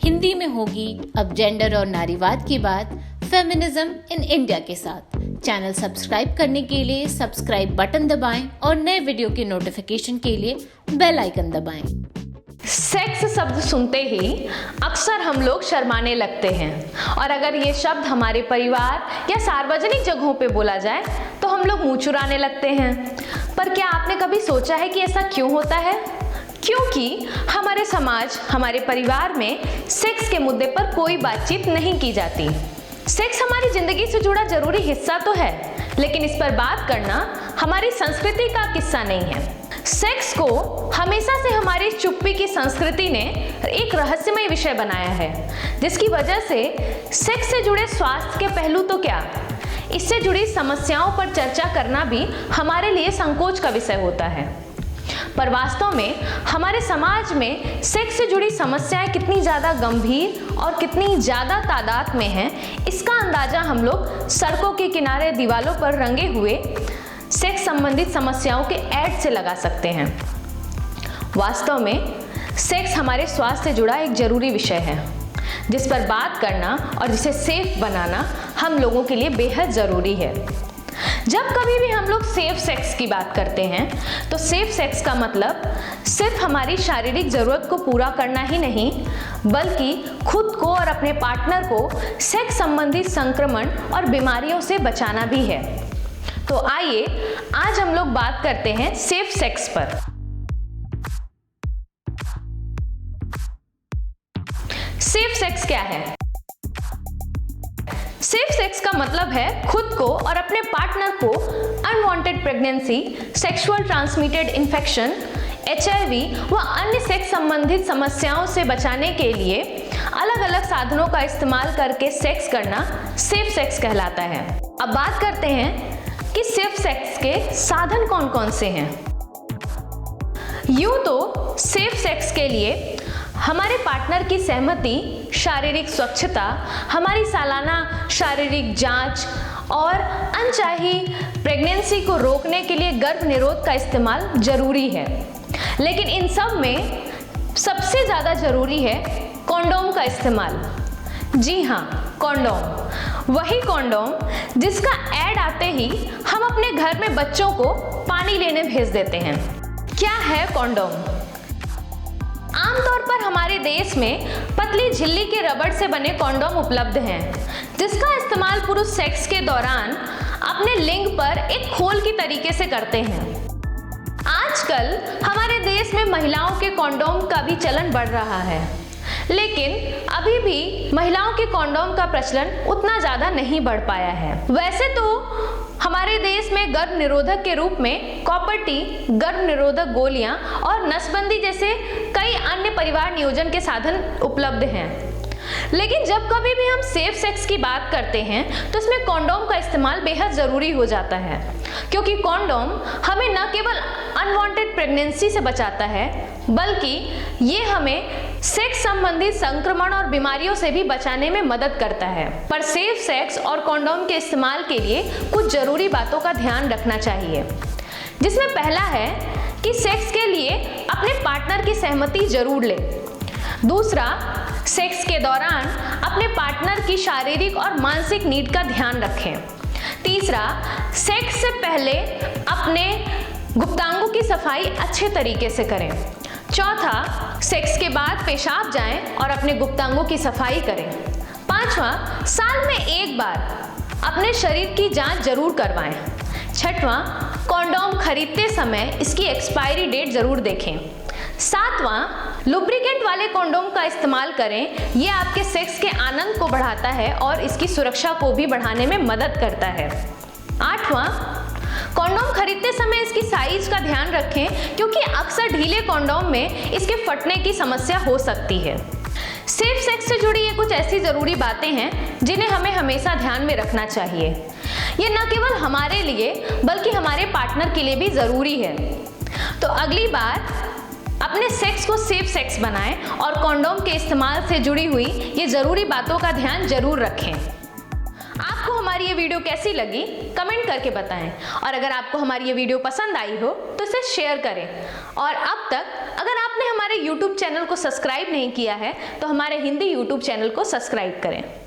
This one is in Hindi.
हिंदी में होगी अब जेंडर और नारीवाद की बात फेमिनिज्म इन इंडिया के साथ। चैनल सब्सक्राइब करने के लिए सब्सक्राइब बटन दबाएं और नए वीडियो की नोटिफिकेशन के लिए बेल आइकन दबाएं। सेक्स शब्द सुनते ही अक्सर हम लोग शर्माने लगते हैं और अगर ये शब्द हमारे परिवार या सार्वजनिक जगहों पे बोला जाए तो हम लोग मुंह चुराने लगते हैं। पर क्या आपने कभी सोचा है कि ऐसा क्यों होता है? क्योंकि हमारे समाज, हमारे परिवार में सेक्स के मुद्दे पर कोई बातचीत नहीं की जाती। सेक्स हमारी जिंदगी से जुड़ा जरूरी हिस्सा तो है, लेकिन इस पर बात करना हमारी संस्कृति का किस्सा नहीं है। सेक्स को हमेशा से हमारी चुप्पी की संस्कृति ने एक रहस्यमय विषय बनाया है, जिसकी वजह से सेक्स से जुड़े स्वास्थ्य के पहलू तो क्या, इससे जुड़ी समस्याओं पर चर्चा करना भी हमारे लिए संकोच का विषय होता है। पर वास्तव में हमारे समाज में सेक्स से जुड़ी समस्याएं कितनी ज़्यादा गंभीर और कितनी ज़्यादा तादाद में हैं, इसका अंदाज़ा हम लोग सड़कों के किनारे दीवारों पर रंगे हुए सेक्स संबंधित समस्याओं के ऐड से लगा सकते हैं। वास्तव में सेक्स हमारे स्वास्थ्य से जुड़ा एक जरूरी विषय है, जिस पर बात करना और जिसे सेफ बनाना हम लोगों के लिए बेहद ज़रूरी है। जब कभी भी हम लोग सेफ सेक्स की बात करते हैं तो सेफ सेक्स का मतलब सिर्फ हमारी शारीरिक ज़रूरत को पूरा करना ही नहीं, बल्कि खुद को और अपने पार्टनर को सेक्स संबंधी संक्रमण और बीमारियों से बचाना भी है। तो आइए आज हम लोग बात करते हैं सेफ सेक्स पर। सेफ सेक्स क्या है? सेफ सेक्स का मतलब है खुद को और अपने पार्टनर को unwanted pregnancy, sexual transmitted infection, HIV व अन्य सेक्स संबंधित समस्याओं से बचाने के लिए अलग अलग साधनों का इस्तेमाल करके सेक्स करना सेफ सेक्स कहलाता है। अब बात करते हैं कि सेफ सेक्स के साधन कौन कौन से हैं। यूं तो सेफ सेक्स के लिए हमारे पार्टनर की सहमति, शारीरिक स्वच्छता, हमारी सालाना शारीरिक जांच और अनचाही प्रेगनेंसी को रोकने के लिए गर्भ निरोध का इस्तेमाल जरूरी है। लेकिन इन सब में सबसे ज़्यादा जरूरी है कॉन्डोम का इस्तेमाल। जी हाँ, कॉन्डोम, वही कॉन्डोम जिसका ऐड आते ही हम अपने घर में बच्चों को पानी लेने भेज देते हैं। क्या है कॉन्डोम? आमतौर पर हमारे देश में पतली झिल्ली के रबड़ से बने कॉन्डोम उपलब्ध हैं, जिसका इस्तेमाल पुरुष सेक्स के दौरान अपने लिंग पर एक खोल की तरीके से करते हैं। आजकल हमारे देश में महिलाओं के कॉन्डोम का भी चलन बढ़ रहा है, लेकिन अभी भी महिलाओं के कॉन्डोम का प्रचलन उतना ज़्यादा नहीं बढ़ पाया है। वैसे तो हमारे देश में गर्भ निरोधक के रूप में कॉपर टी, गर्भ निरोधक गोलियां और नसबंदी जैसे कई अन्य परिवार नियोजन के साधन उपलब्ध हैं, लेकिन जब कभी भी हम सेफ सेक्स की बात करते हैं तो इसमें कॉन्डोम का इस्तेमाल बेहद ज़रूरी हो जाता है, क्योंकि कॉन्डोम हमें न केवल अनवांटेड प्रेगनेंसी से बचाता है, बल्कि ये हमें सेक्स संबंधित संक्रमण और बीमारियों से भी बचाने में मदद करता है। पर सेफ सेक्स और कॉन्डोम के इस्तेमाल के लिए कुछ जरूरी बातों का ध्यान रखना चाहिए, जिसमें पहला है कि सेक्स के लिए अपने पार्टनर की सहमति जरूर लें। दूसरा, सेक्स के दौरान अपने पार्टनर की शारीरिक और मानसिक नीड का ध्यान रखें। तीसरा, सेक्स से पहले अपने गुप्तांगों की सफाई अच्छे तरीके से करें। चौथा, सेक्स के बाद पेशाब जाएं और अपने गुप्तांगों की सफाई करें। पांचवा, साल में एक बार अपने शरीर की जांच जरूर करवाएं। छठवां, कॉन्डोम खरीदते समय इसकी एक्सपायरी डेट जरूर देखें। सातवां, लुब्रिकेंट वाले कॉन्डोम का इस्तेमाल करें, ये आपके सेक्स के आनंद को बढ़ाता है और इसकी सुरक्षा को भी बढ़ाने में मदद करता है। आठवां, कॉन्डोम खरीदते समय इसकी साइज का ध्यान रखें, क्योंकि अक्सर ढीले कॉन्डोम में इसके फटने की समस्या हो सकती है। सेफ सेक्स से जुड़ी ये कुछ ऐसी ज़रूरी बातें हैं जिन्हें हमें हमेशा ध्यान में रखना चाहिए। ये न केवल हमारे लिए बल्कि हमारे पार्टनर के लिए भी ज़रूरी है। तो अगली बार अपने सेक्स को सेफ सेक्स बनाएं और कॉन्डोम के इस्तेमाल से जुड़ी हुई ये ज़रूरी बातों का ध्यान जरूर रखें। आपको हमारी ये वीडियो कैसी लगी कमेंट करके बताएं, और अगर आपको हमारी ये वीडियो पसंद आई हो तो इसे शेयर करें। और अब तक अगर आपने हमारे YouTube चैनल को सब्सक्राइब नहीं किया है तो हमारे हिंदी YouTube चैनल को सब्सक्राइब करें।